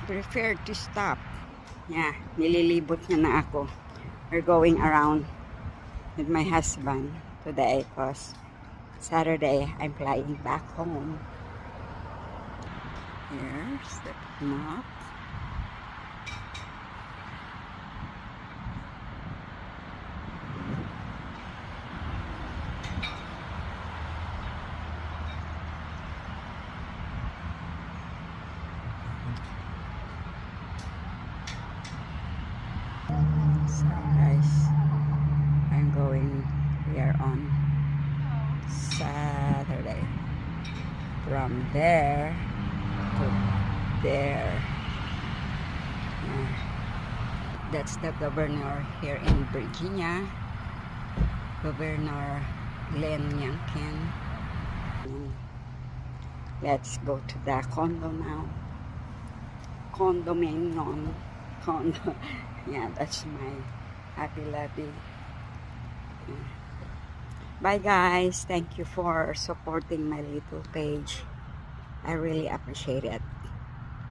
prefer to stop. Yeah, nililibot niya na ako. We're going around with my husband today because Saturday I'm flying back home. Here's the map. So guys, I'm going here on Saturday from there to there. That's the governor here in Virginia, Governor Glenn Youngkin. Let's go to the condo now. Condominium. Condo. Yeah, that's my happy lobby. Bye guys. Thank you for supporting my little page. I really appreciate it.